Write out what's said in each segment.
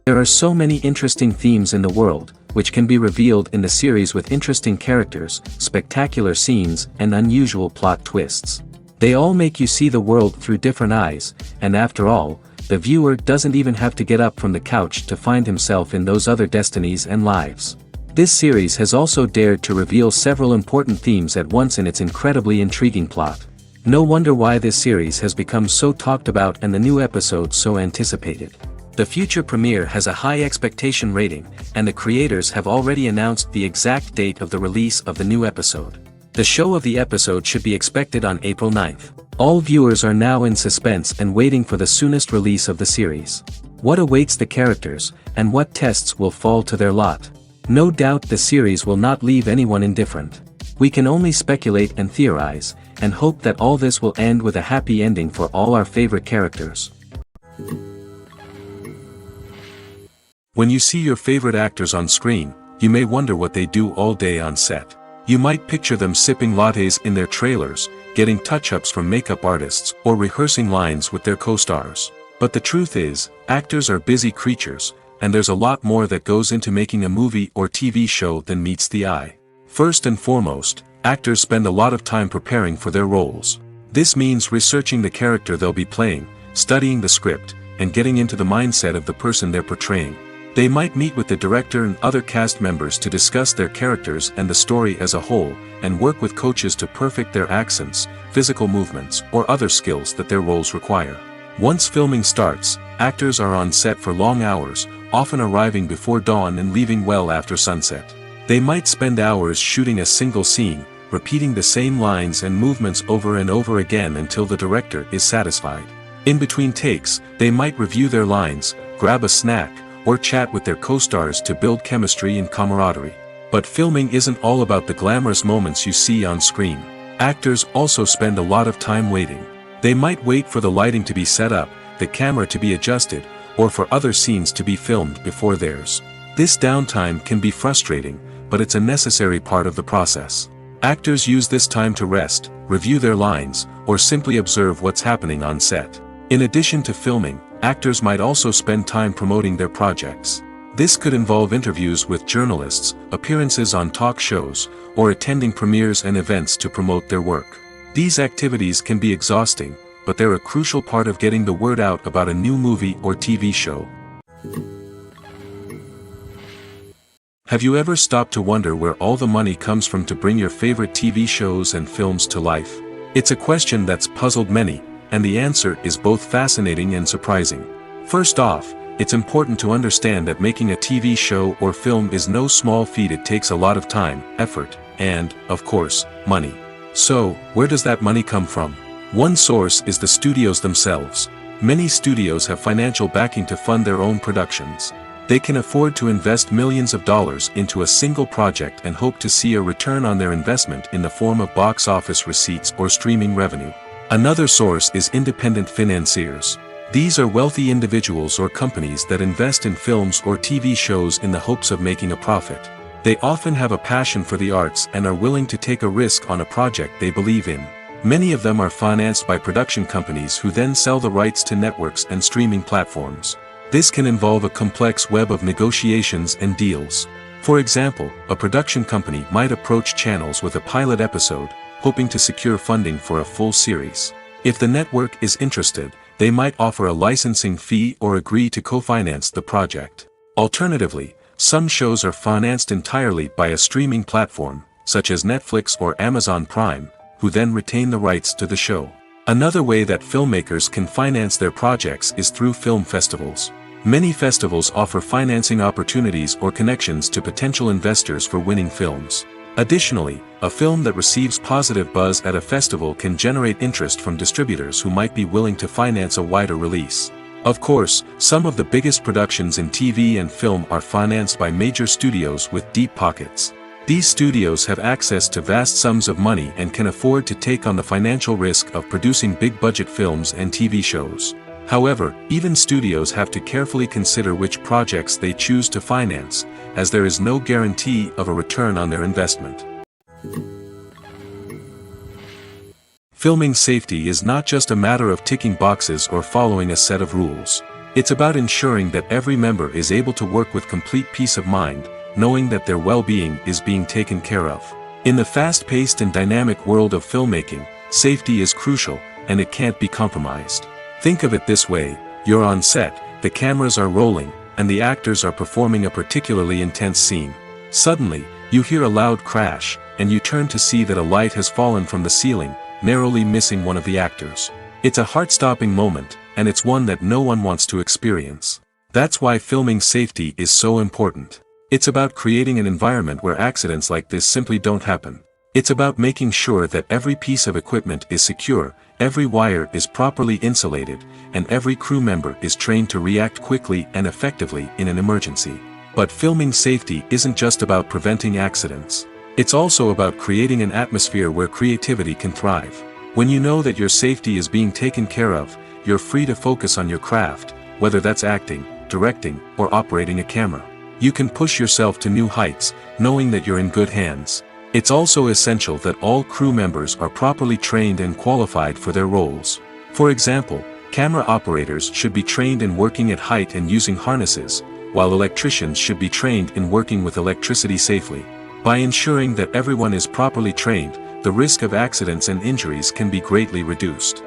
There are so many interesting themes in the world, which can be revealed in the series with interesting characters, spectacular scenes, and unusual plot twists. They all make you see the world through different eyes, and after all, the viewer doesn't even have to get up from the couch to find himself in those other destinies and lives. This series has also dared to reveal several important themes at once in its incredibly intriguing plot. No wonder why this series has become so talked about and the new episodes so anticipated. The future premiere has a high expectation rating, and the creators have already announced the exact date of the release of the new episode. The show of the episode should be expected on April 9th. All viewers are now in suspense and waiting for the soonest release of the series. What awaits the characters, and what tests will fall to their lot? No doubt the series will not leave anyone indifferent. We can only speculate and theorize, and hope that all this will end with a happy ending for all our favorite characters. When you see your favorite actors on screen, you may wonder what they do all day on set. You might picture them sipping lattes in their trailers, getting touch-ups from makeup artists, or rehearsing lines with their co-stars. But the truth is, actors are busy creatures, and there's a lot more that goes into making a movie or TV show than meets the eye. First and foremost, actors spend a lot of time preparing for their roles. This means researching the character they'll be playing, studying the script, and getting into the mindset of the person they're portraying. They might meet with the director and other cast members to discuss their characters and the story as a whole, and work with coaches to perfect their accents, physical movements, or other skills that their roles require. Once filming starts, actors are on set for long hours, often arriving before dawn and leaving well after sunset. They might spend hours shooting a single scene, repeating the same lines and movements over and over again until the director is satisfied. In between takes, they might review their lines, grab a snack, or chat with their co-stars to build chemistry and camaraderie. But filming isn't all about the glamorous moments you see on screen. Actors also spend a lot of time waiting. They might wait for the lighting to be set up, the camera to be adjusted, or for other scenes to be filmed before theirs. This downtime can be frustrating, but it's a necessary part of the process. Actors use this time to rest, review their lines, or simply observe what's happening on set. In addition to filming, actors might also spend time promoting their projects. This could involve interviews with journalists, appearances on talk shows, or attending premieres and events to promote their work. These activities can be exhausting, but they're a crucial part of getting the word out about a new movie or TV show. Have you ever stopped to wonder where all the money comes from to bring your favorite TV shows and films to life? It's a question that's puzzled many, and the answer is both fascinating and surprising. First off, it's important to understand that making a TV show or film is no small feat. It takes a lot of time, effort, and, of course, money. So, where does that money come from? One source is the studios themselves. Many studios have financial backing to fund their own productions. They can afford to invest millions of dollars into a single project and hope to see a return on their investment in the form of box office receipts or streaming revenue. Another source is independent financiers. These are wealthy individuals or companies that invest in films or TV shows in the hopes of making a profit. They often have a passion for the arts and are willing to take a risk on a project they believe in. Many of them are financed by production companies who then sell the rights to networks and streaming platforms. This can involve a complex web of negotiations and deals. For example, a production company might approach channels with a pilot episode, hoping to secure funding for a full series. If the network is interested, they might offer a licensing fee or agree to co-finance the project. Alternatively, some shows are financed entirely by a streaming platform, such as Netflix or Amazon Prime, who then retain the rights to the show. Another way that filmmakers can finance their projects is through film festivals. Many festivals offer financing opportunities or connections to potential investors for winning films. Additionally, a film that receives positive buzz at a festival can generate interest from distributors who might be willing to finance a wider release. Of course, some of the biggest productions in TV and film are financed by major studios with deep pockets. These studios have access to vast sums of money and can afford to take on the financial risk of producing big-budget films and TV shows. However, even studios have to carefully consider which projects they choose to finance, as there is no guarantee of a return on their investment. Filming safety is not just a matter of ticking boxes or following a set of rules. It's about ensuring that every member is able to work with complete peace of mind, knowing that their well-being is being taken care of. In the fast-paced and dynamic world of filmmaking, safety is crucial, and it can't be compromised. Think of it this way: you're on set, the cameras are rolling, and the actors are performing a particularly intense scene. Suddenly, you hear a loud crash, and you turn to see that a light has fallen from the ceiling, narrowly missing one of the actors. It's a heart-stopping moment, and it's one that no one wants to experience. That's why filming safety is so important. It's about creating an environment where accidents like this simply don't happen. It's about making sure that every piece of equipment is secure, every wire is properly insulated, and every crew member is trained to react quickly and effectively in an emergency. But filming safety isn't just about preventing accidents. It's also about creating an atmosphere where creativity can thrive. When you know that your safety is being taken care of, you're free to focus on your craft, whether that's acting, directing, or operating a camera. You can push yourself to new heights, knowing that you're in good hands. It's also essential that all crew members are properly trained and qualified for their roles. For example, camera operators should be trained in working at height and using harnesses, while electricians should be trained in working with electricity safely. By ensuring that everyone is properly trained, the risk of accidents and injuries can be greatly reduced.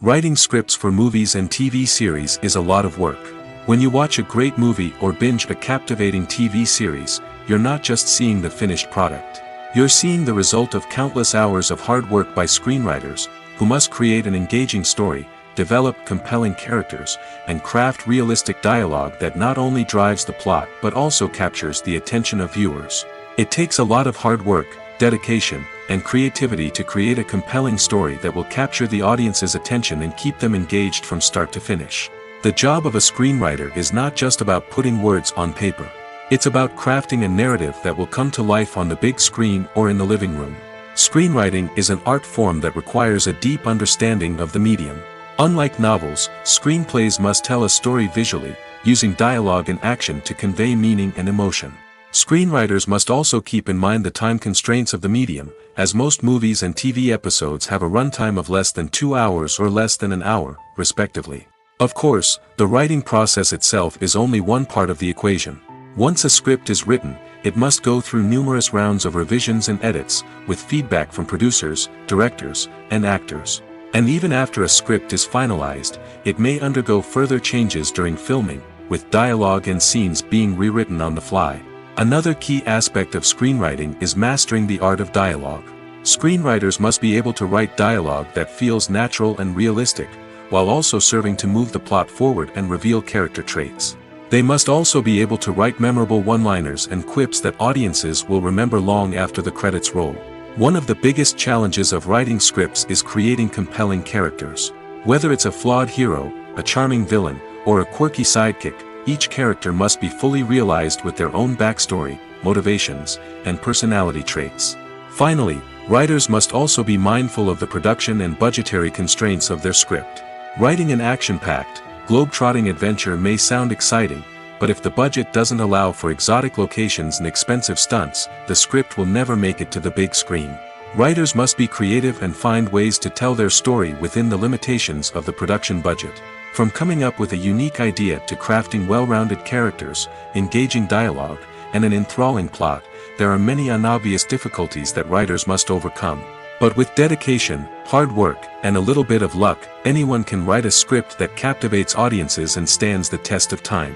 Writing scripts for movies and TV series is a lot of work. When you watch a great movie or binge a captivating TV series, you're not just seeing the finished product. You're seeing the result of countless hours of hard work by screenwriters, who must create an engaging story, develop compelling characters, and craft realistic dialogue that not only drives the plot but also captures the attention of viewers. It takes a lot of hard work, dedication, and creativity to create a compelling story that will capture the audience's attention and keep them engaged from start to finish. The job of a screenwriter is not just about putting words on paper. It's about crafting a narrative that will come to life on the big screen or in the living room. Screenwriting is an art form that requires a deep understanding of the medium. Unlike novels, screenplays must tell a story visually, using dialogue and action to convey meaning and emotion. Screenwriters must also keep in mind the time constraints of the medium, as most movies and TV episodes have a runtime of less than 2 hours or less than an hour, respectively. Of course, the writing process itself is only one part of the equation. Once a script is written, it must go through numerous rounds of revisions and edits, with feedback from producers, directors, and actors. And even after a script is finalized, it may undergo further changes during filming, with dialogue and scenes being rewritten on the fly. Another key aspect of screenwriting is mastering the art of dialogue. Screenwriters must be able to write dialogue that feels natural and realistic, while also serving to move the plot forward and reveal character traits. They must also be able to write memorable one-liners and quips that audiences will remember long after the credits roll. One of the biggest challenges of writing scripts is creating compelling characters. Whether it's a flawed hero, a charming villain, or a quirky sidekick, each character must be fully realized with their own backstory, motivations, and personality traits. Finally, writers must also be mindful of the production and budgetary constraints of their script. Writing an action-packed, globe-trotting adventure may sound exciting, but if the budget doesn't allow for exotic locations and expensive stunts, the script will never make it to the big screen. Writers must be creative and find ways to tell their story within the limitations of the production budget. From coming up with a unique idea to crafting well-rounded characters, engaging dialogue, and an enthralling plot, there are many unobvious difficulties that writers must overcome. But with dedication, hard work, and a little bit of luck, anyone can write a script that captivates audiences and stands the test of time.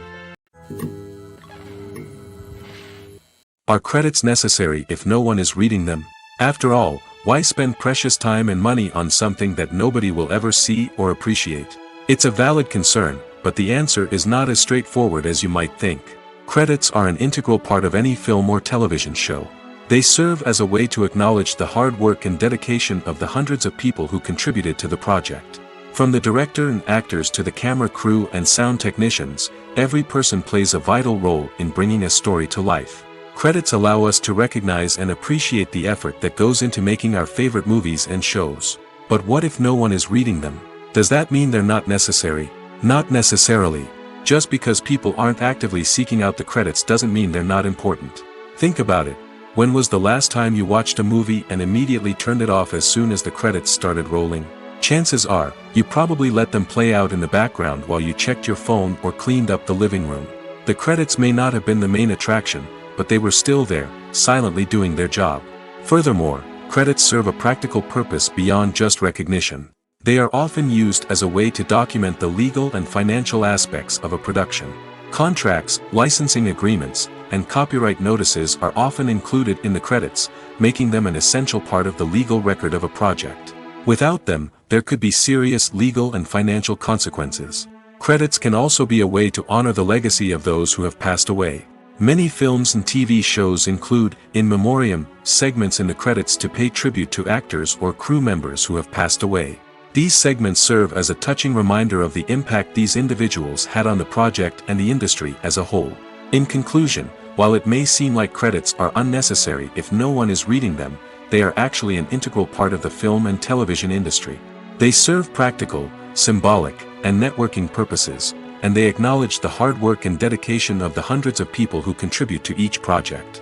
Are credits necessary if no one is reading them? After all, why spend precious time and money on something that nobody will ever see or appreciate? It's a valid concern, but the answer is not as straightforward as you might think. Credits are an integral part of any film or television show. They serve as a way to acknowledge the hard work and dedication of the hundreds of people who contributed to the project. From the director and actors to the camera crew and sound technicians, every person plays a vital role in bringing a story to life. Credits allow us to recognize and appreciate the effort that goes into making our favorite movies and shows. But what if no one is reading them? Does that mean they're not necessary? Not necessarily. Just because people aren't actively seeking out the credits doesn't mean they're not important. Think about it. When was the last time you watched a movie and immediately turned it off as soon as the credits started rolling? Chances are, you probably let them play out in the background while you checked your phone or cleaned up the living room. The credits may not have been the main attraction, but they were still there, silently doing their job. Furthermore, credits serve a practical purpose beyond just recognition. They are often used as a way to document the legal and financial aspects of a production. Contracts, licensing agreements, and copyright notices are often included in the credits, making them an essential part of the legal record of a project. Without them, there could be serious legal and financial consequences. Credits can also be a way to honor the legacy of those who have passed away. Many films and TV shows include, in memoriam, segments in the credits to pay tribute to actors or crew members who have passed away. These segments serve as a touching reminder of the impact these individuals had on the project and the industry as a whole. In conclusion, while it may seem like credits are unnecessary if no one is reading them, they are actually an integral part of the film and television industry. They serve practical, symbolic, and networking purposes, and they acknowledge the hard work and dedication of the hundreds of people who contribute to each project.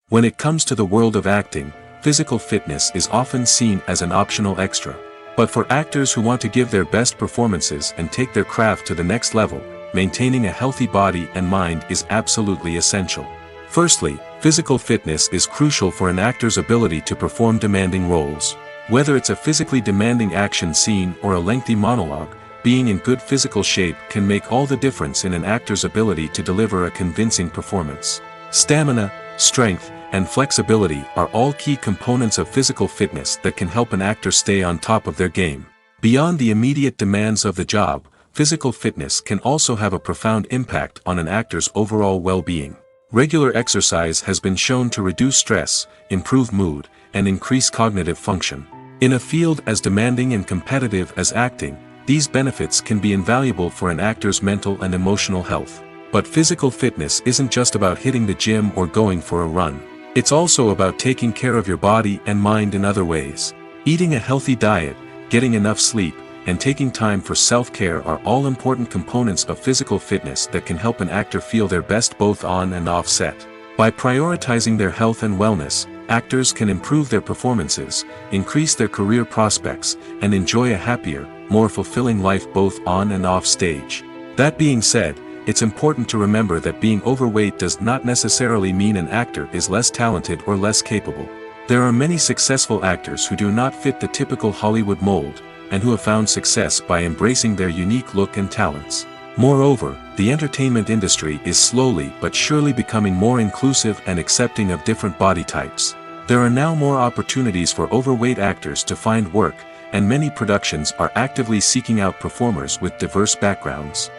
When it comes to the world of acting, physical fitness is often seen as an optional extra. But for actors who want to give their best performances and take their craft to the next level, maintaining a healthy body and mind is absolutely essential. Firstly, physical fitness is crucial for an actor's ability to perform demanding roles. Whether it's a physically demanding action scene or a lengthy monologue, being in good physical shape can make all the difference in an actor's ability to deliver a convincing performance. Stamina, strength, and flexibility are all key components of physical fitness that can help an actor stay on top of their game. Beyond the immediate demands of the job, physical fitness can also have a profound impact on an actor's overall well-being. Regular exercise has been shown to reduce stress, improve mood, and increase cognitive function. In a field as demanding and competitive as acting, these benefits can be invaluable for an actor's mental and emotional health. But physical fitness isn't just about hitting the gym or going for a run. It's also about taking care of your body and mind in other ways. Eating a healthy diet, getting enough sleep, and taking time for self-care are all important components of physical fitness that can help an actor feel their best both on and off set. By prioritizing their health and wellness, actors can improve their performances, increase their career prospects, and enjoy a happier, more fulfilling life both on and off stage. That being said, it's important to remember that being overweight does not necessarily mean an actor is less talented or less capable. There are many successful actors who do not fit the typical Hollywood mold, and who have found success by embracing their unique look and talents. Moreover, the entertainment industry is slowly but surely becoming more inclusive and accepting of different body types. There are now more opportunities for overweight actors to find work, and many productions are actively seeking out performers with diverse backgrounds.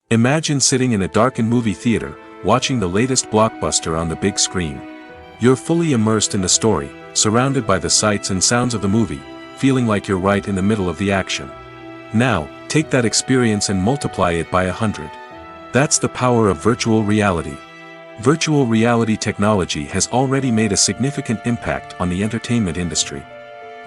Imagine sitting in a darkened movie theater, watching the latest blockbuster on the big screen. You're fully immersed in the story, surrounded by the sights and sounds of the movie, feeling like you're right in the middle of the action. Now, take that experience and multiply it by 100. That's the power of virtual reality. Virtual reality technology has already made a significant impact on the entertainment industry.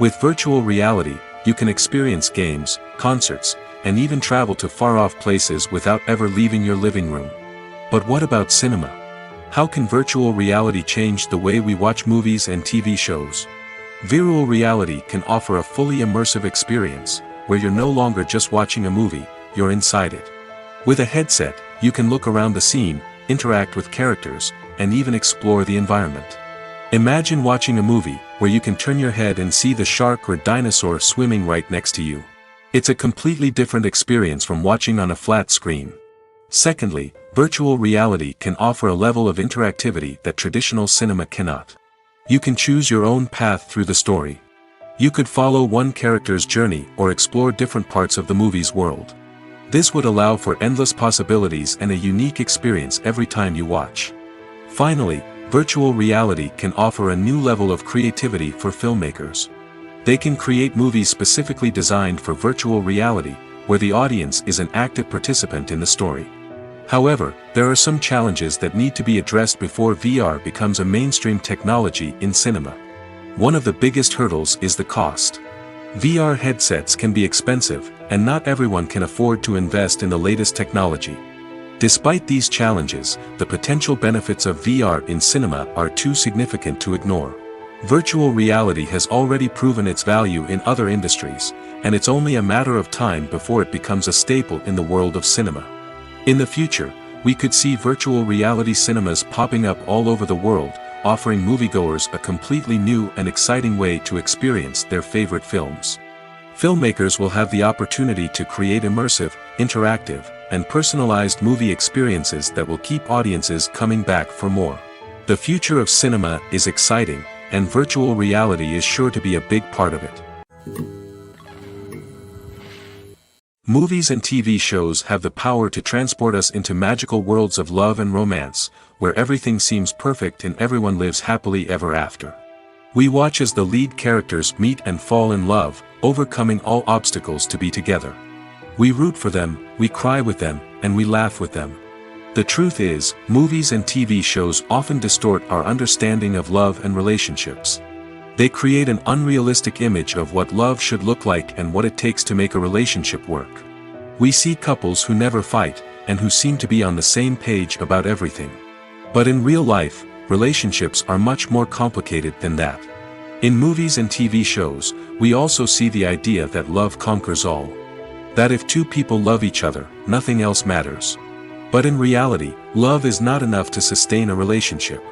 With virtual reality, you can experience games, concerts, and even travel to far-off places without ever leaving your living room. But what about cinema? How can virtual reality change the way we watch movies and TV shows? Virtual reality can offer a fully immersive experience, where you're no longer just watching a movie, you're inside it. With a headset, you can look around the scene, interact with characters, and even explore the environment. Imagine watching a movie, where you can turn your head and see the shark or dinosaur swimming right next to you. It's a completely different experience from watching on a flat screen. Secondly, virtual reality can offer a level of interactivity that traditional cinema cannot. You can choose your own path through the story. You could follow one character's journey or explore different parts of the movie's world. This would allow for endless possibilities and a unique experience every time you watch. Finally, virtual reality can offer a new level of creativity for filmmakers. They can create movies specifically designed for virtual reality, where the audience is an active participant in the story. However, there are some challenges that need to be addressed before VR becomes a mainstream technology in cinema. One of the biggest hurdles is the cost. VR headsets can be expensive, and not everyone can afford to invest in the latest technology. Despite these challenges, the potential benefits of VR in cinema are too significant to ignore. Virtual reality has already proven its value in other industries, and it's only a matter of time before it becomes a staple in the world of cinema. In the future, we could see virtual reality cinemas popping up all over the world, offering moviegoers a completely new and exciting way to experience their favorite films. Filmmakers will have the opportunity to create immersive, interactive, and personalized movie experiences that will keep audiences coming back for more. The future of cinema is exciting, and virtual reality is sure to be a big part of it. Movies and TV shows have the power to transport us into magical worlds of love and romance, where everything seems perfect and everyone lives happily ever after. We watch as the lead characters meet and fall in love, overcoming all obstacles to be together. We root for them, we cry with them, and we laugh with them. The truth is, movies and TV shows often distort our understanding of love and relationships. They create an unrealistic image of what love should look like and what it takes to make a relationship work. We see couples who never fight, and who seem to be on the same page about everything. But in real life, relationships are much more complicated than that. In movies and TV shows, we also see the idea that love conquers all. That if two people love each other, nothing else matters. But in reality, love is not enough to sustain a relationship.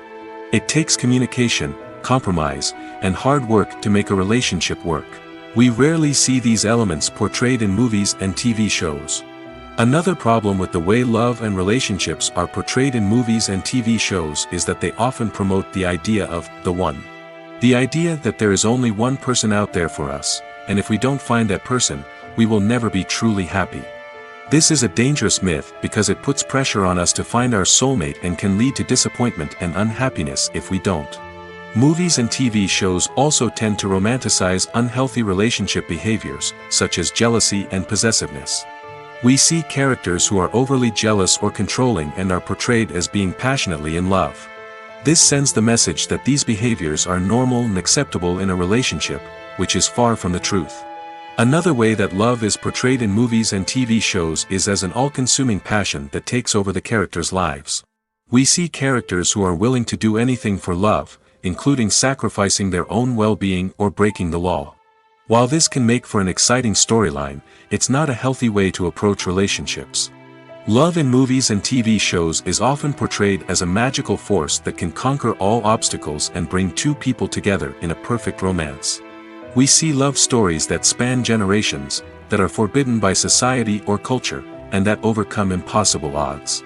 It takes communication, compromise, and hard work to make a relationship work. We rarely see these elements portrayed in movies and TV shows. Another problem with the way love and relationships are portrayed in movies and TV shows is that they often promote the idea of the one. The idea that there is only one person out there for us, and if we don't find that person, we will never be truly happy. This is a dangerous myth because it puts pressure on us to find our soulmate and can lead to disappointment and unhappiness if we don't. Movies and TV shows also tend to romanticize unhealthy relationship behaviors, such as jealousy and possessiveness. We see characters who are overly jealous or controlling and are portrayed as being passionately in love. This sends the message that these behaviors are normal and acceptable in a relationship, which is far from the truth. Another way that love is portrayed in movies and TV shows is as an all-consuming passion that takes over the characters' lives. We see characters who are willing to do anything for love, including sacrificing their own well-being or breaking the law. While this can make for an exciting storyline, it's not a healthy way to approach relationships. Love in movies and TV shows is often portrayed as a magical force that can conquer all obstacles and bring two people together in a perfect romance. We see love stories that span generations, that are forbidden by society or culture, and that overcome impossible odds.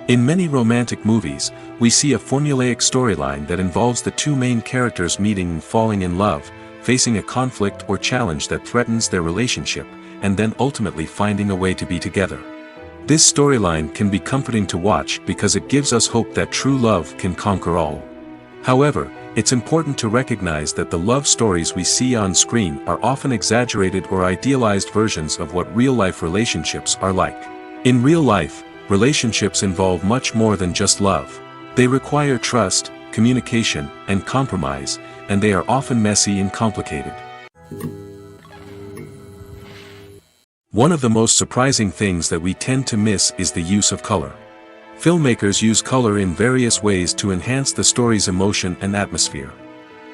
In many romantic movies, we see a formulaic storyline that involves the two main characters meeting and falling in love, facing a conflict or challenge that threatens their relationship, and then ultimately finding a way to be together. This storyline can be comforting to watch because it gives us hope that true love can conquer all. However, it's important to recognize that the love stories we see on screen are often exaggerated or idealized versions of what real-life relationships are like. In real life, relationships involve much more than just love. They require trust, communication, and compromise, and they are often messy and complicated. One of the most surprising things that we tend to miss is the use of color. Filmmakers use color in various ways to enhance the story's emotion and atmosphere.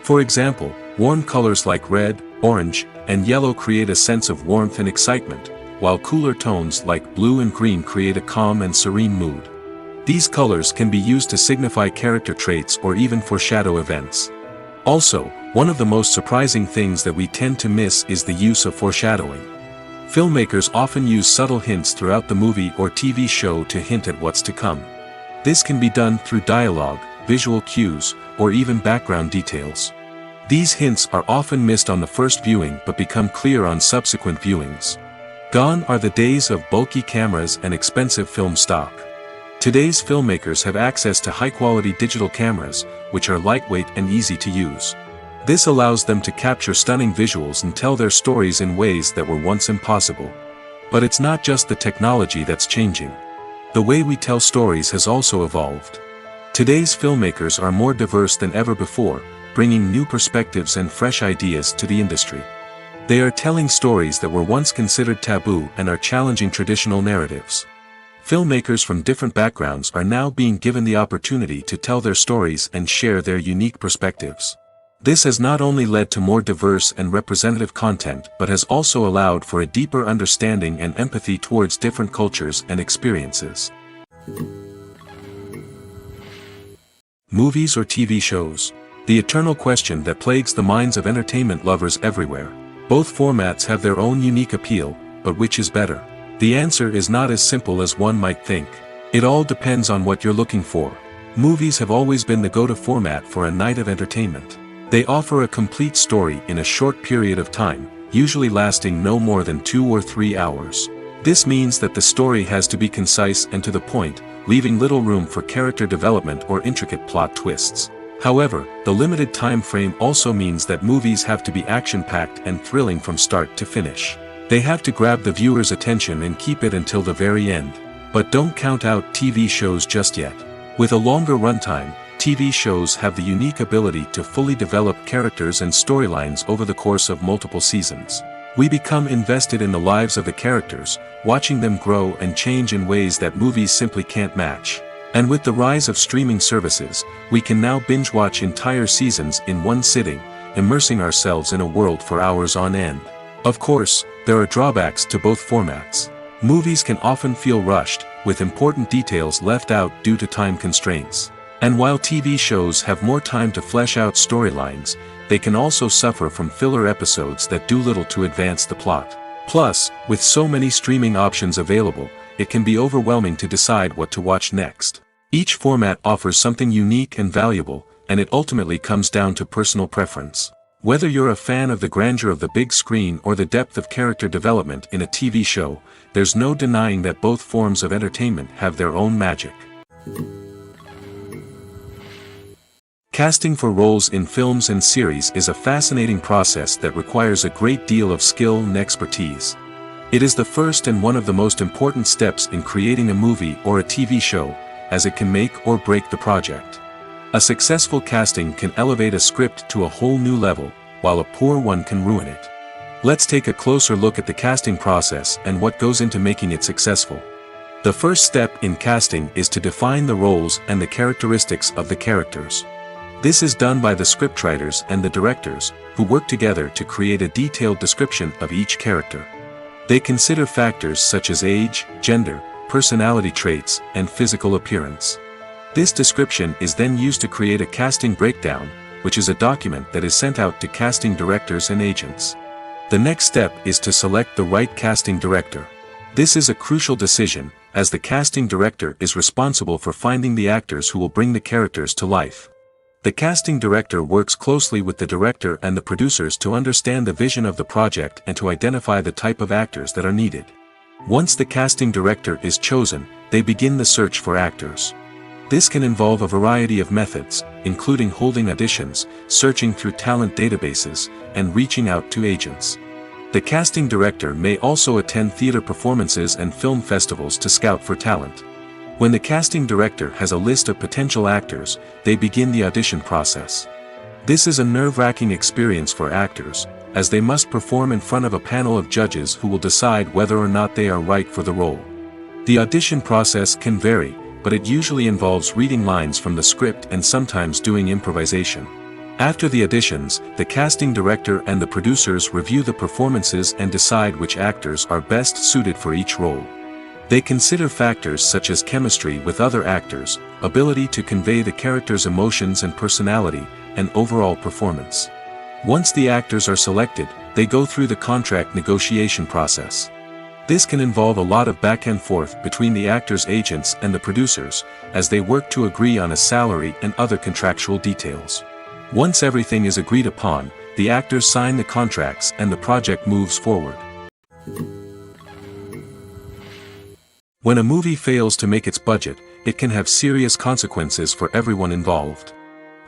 For example, warm colors like red, orange, and yellow create a sense of warmth and excitement, while cooler tones like blue and green create a calm and serene mood. These colors can be used to signify character traits or even foreshadow events. Also, one of the most surprising things that we tend to miss is the use of foreshadowing. Filmmakers often use subtle hints throughout the movie or TV show to hint at what's to come. This can be done through dialogue, visual cues, or even background details. These hints are often missed on the first viewing but become clear on subsequent viewings. Gone are the days of bulky cameras and expensive film stock. Today's filmmakers have access to high-quality digital cameras, which are lightweight and easy to use. This allows them to capture stunning visuals and tell their stories in ways that were once impossible. But it's not just the technology that's changing. The way we tell stories has also evolved. Today's filmmakers are more diverse than ever before, bringing new perspectives and fresh ideas to the industry. They are telling stories that were once considered taboo and are challenging traditional narratives. Filmmakers from different backgrounds are now being given the opportunity to tell their stories and share their unique perspectives. This has not only led to more diverse and representative content but has also allowed for a deeper understanding and empathy towards different cultures and experiences. Movies or TV shows? The eternal question that plagues the minds of entertainment lovers everywhere. Both formats have their own unique appeal, but which is better? The answer is not as simple as one might think. It all depends on what you're looking for. Movies have always been the go-to format for a night of entertainment. They offer a complete story in a short period of time, usually lasting no more than 2 or 3 hours. This means that the story has to be concise and to the point, leaving little room for character development or intricate plot twists. However, the limited time frame also means that movies have to be action-packed and thrilling from start to finish. They have to grab the viewer's attention and keep it until the very end. But don't count out TV shows just yet. With a longer runtime, TV shows have the unique ability to fully develop characters and storylines over the course of multiple seasons. We become invested in the lives of the characters, watching them grow and change in ways that movies simply can't match. And with the rise of streaming services, we can now binge-watch entire seasons in one sitting, immersing ourselves in a world for hours on end. Of course, there are drawbacks to both formats. Movies can often feel rushed, with important details left out due to time constraints. And while TV shows have more time to flesh out storylines, they can also suffer from filler episodes that do little to advance the plot. Plus, with so many streaming options available, it can be overwhelming to decide what to watch next. Each format offers something unique and valuable, and it ultimately comes down to personal preference. Whether you're a fan of the grandeur of the big screen or the depth of character development in a TV show, there's no denying that both forms of entertainment have their own magic. Casting for roles in films and series is a fascinating process that requires a great deal of skill and expertise. It is the first and one of the most important steps in creating a movie or a TV show, as it can make or break the project. A successful casting can elevate a script to a whole new level, while a poor one can ruin it. Let's take a closer look at the casting process and what goes into making it successful. The first step in casting is to define the roles and the characteristics of the characters. This is done by the scriptwriters and the directors, who work together to create a detailed description of each character. They consider factors such as age, gender, personality traits, and physical appearance. This description is then used to create a casting breakdown, which is a document that is sent out to casting directors and agents. The next step is to select the right casting director. This is a crucial decision, as the casting director is responsible for finding the actors who will bring the characters to life. The casting director works closely with the director and the producers to understand the vision of the project and to identify the type of actors that are needed. Once the casting director is chosen, they begin the search for actors. This can involve a variety of methods, including holding auditions, searching through talent databases, and reaching out to agents. The casting director may also attend theater performances and film festivals to scout for talent. When the casting director has a list of potential actors, they begin the audition process. This is a nerve-wracking experience for actors, as they must perform in front of a panel of judges who will decide whether or not they are right for the role. The audition process can vary, but it usually involves reading lines from the script and sometimes doing improvisation. After the auditions, the casting director and the producers review the performances and decide which actors are best suited for each role. They consider factors such as chemistry with other actors, ability to convey the character's emotions and personality, and overall performance. Once the actors are selected, they go through the contract negotiation process. This can involve a lot of back and forth between the actors' agents and the producers, as they work to agree on a salary and other contractual details. Once everything is agreed upon, the actors sign the contracts and the project moves forward. When a movie fails to make its budget, it can have serious consequences for everyone involved.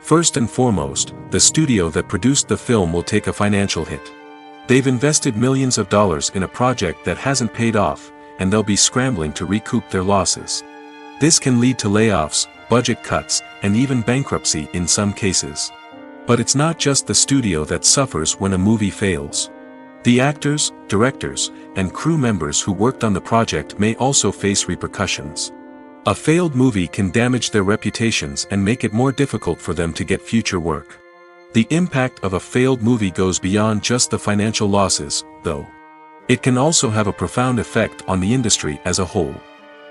First and foremost, the studio that produced the film will take a financial hit. They've invested millions of dollars in a project that hasn't paid off, and they'll be scrambling to recoup their losses. This can lead to layoffs, budget cuts, and even bankruptcy in some cases. But it's not just the studio that suffers when a movie fails. The actors, directors, and crew members who worked on the project may also face repercussions. A failed movie can damage their reputations and make it more difficult for them to get future work. The impact of a failed movie goes beyond just the financial losses, though. It can also have a profound effect on the industry as a whole.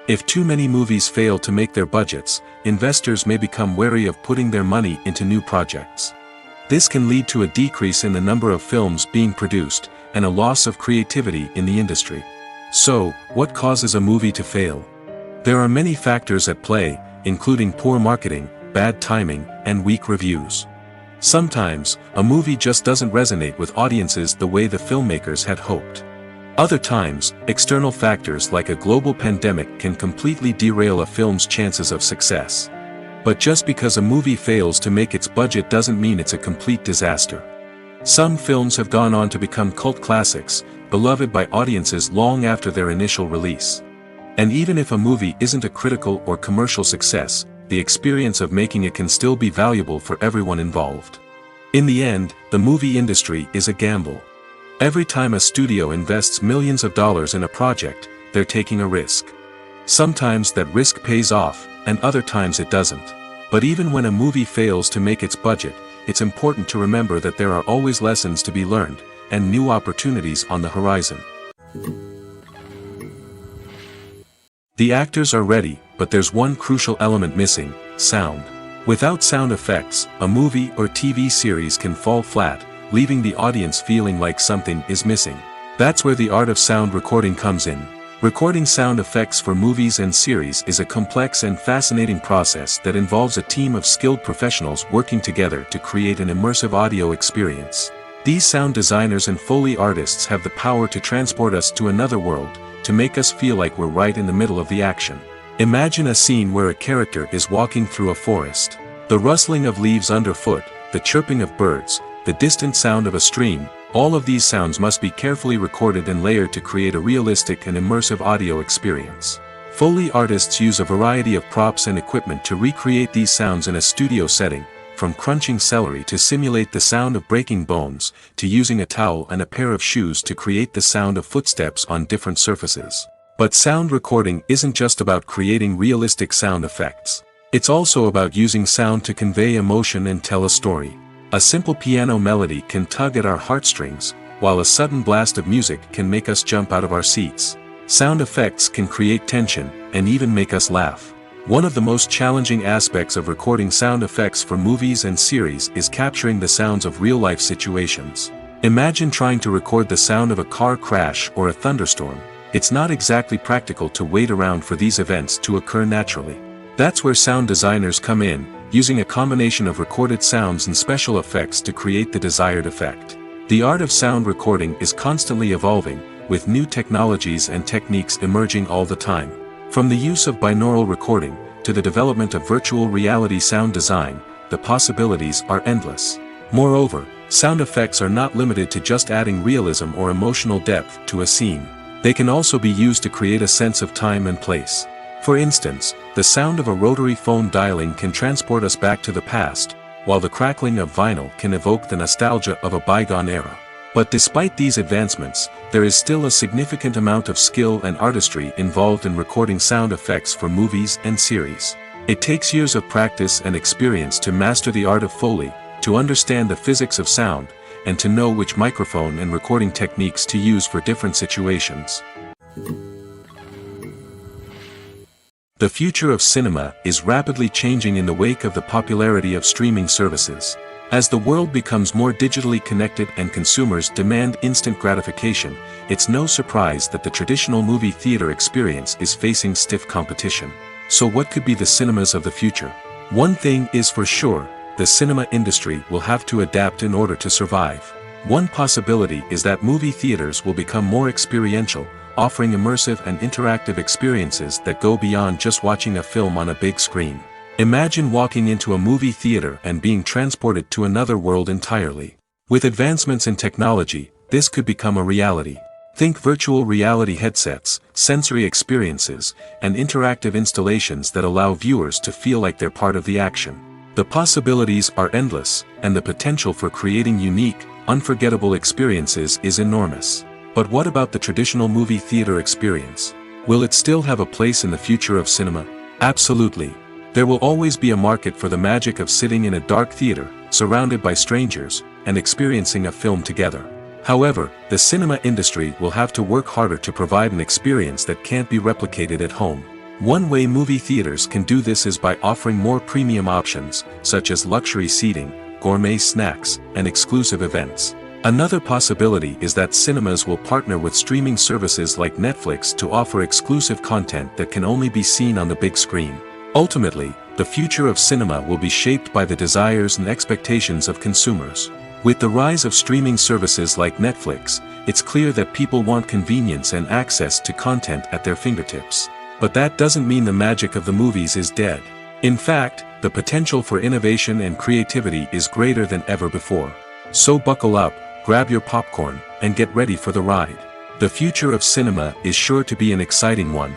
If too many movies fail to make their budgets, investors may become wary of putting their money into new projects. This can lead to a decrease in the number of films being produced, and a loss of creativity in the industry. So, what causes a movie to fail? There are many factors at play, including poor marketing, bad timing, and weak reviews. Sometimes, a movie just doesn't resonate with audiences the way the filmmakers had hoped. Other times, external factors like a global pandemic can completely derail a film's chances of success. But just because a movie fails to make its budget doesn't mean it's a complete disaster. Some films have gone on to become cult classics, beloved by audiences long after their initial release. And even if a movie isn't a critical or commercial success, the experience of making it can still be valuable for everyone involved. In the end, the movie industry is a gamble. Every time a studio invests millions of dollars in a project, they're taking a risk. Sometimes that risk pays off, and other times it doesn't. But even when a movie fails to make its budget, it's important to remember that there are always lessons to be learned, and new opportunities on the horizon. The actors are ready, but there's one crucial element missing: sound. Without sound effects, a movie or TV series can fall flat, leaving the audience feeling like something is missing. That's where the art of sound recording comes in. Recording sound effects for movies and series is a complex and fascinating process that involves a team of skilled professionals working together to create an immersive audio experience. These sound designers and Foley artists have the power to transport us to another world, to make us feel like we're right in the middle of the action. Imagine a scene where a character is walking through a forest. The rustling of leaves underfoot, the chirping of birds, the distant sound of a stream, all of these sounds must be carefully recorded and layered to create a realistic and immersive audio experience. Foley artists use a variety of props and equipment to recreate these sounds in a studio setting, from crunching celery to simulate the sound of breaking bones, to using a towel and a pair of shoes to create the sound of footsteps on different surfaces. But sound recording isn't just about creating realistic sound effects. It's also about using sound to convey emotion and tell a story. A simple piano melody can tug at our heartstrings, while a sudden blast of music can make us jump out of our seats. Sound effects can create tension, and even make us laugh. One of the most challenging aspects of recording sound effects for movies and series is capturing the sounds of real-life situations. Imagine trying to record the sound of a car crash or a thunderstorm. It's not exactly practical to wait around for these events to occur naturally. That's where sound designers come in, using a combination of recorded sounds and special effects to create the desired effect. The art of sound recording is constantly evolving, with new technologies and techniques emerging all the time. From the use of binaural recording, to the development of virtual reality sound design, the possibilities are endless. Moreover, sound effects are not limited to just adding realism or emotional depth to a scene. They can also be used to create a sense of time and place. For instance, the sound of a rotary phone dialing can transport us back to the past, while the crackling of vinyl can evoke the nostalgia of a bygone era. But despite these advancements, there is still a significant amount of skill and artistry involved in recording sound effects for movies and series. It takes years of practice and experience to master the art of Foley, to understand the physics of sound, and to know which microphone and recording techniques to use for different situations. The future of cinema is rapidly changing in the wake of the popularity of streaming services. As the world becomes more digitally connected and consumers demand instant gratification, it's no surprise that the traditional movie theater experience is facing stiff competition. So what could be the cinemas of the future? One thing is for sure, the cinema industry will have to adapt in order to survive. One possibility is that movie theaters will become more experiential, offering immersive and interactive experiences that go beyond just watching a film on a big screen. Imagine walking into a movie theater and being transported to another world entirely. With advancements in technology, this could become a reality. Think virtual reality headsets, sensory experiences, and interactive installations that allow viewers to feel like they're part of the action. The possibilities are endless, and the potential for creating unique, unforgettable experiences is enormous. But what about the traditional movie theater experience? Will it still have a place in the future of cinema? Absolutely. There will always be a market for the magic of sitting in a dark theater, surrounded by strangers, and experiencing a film together. However, the cinema industry will have to work harder to provide an experience that can't be replicated at home. One way movie theaters can do this is by offering more premium options, such as luxury seating, gourmet snacks, and exclusive events. Another possibility is that cinemas will partner with streaming services like Netflix to offer exclusive content that can only be seen on the big screen. Ultimately, the future of cinema will be shaped by the desires and expectations of consumers. With the rise of streaming services like Netflix, it's clear that people want convenience and access to content at their fingertips. But that doesn't mean the magic of the movies is dead. In fact, the potential for innovation and creativity is greater than ever before. So buckle up, grab your popcorn, and get ready for the ride. The future of cinema is sure to be an exciting one.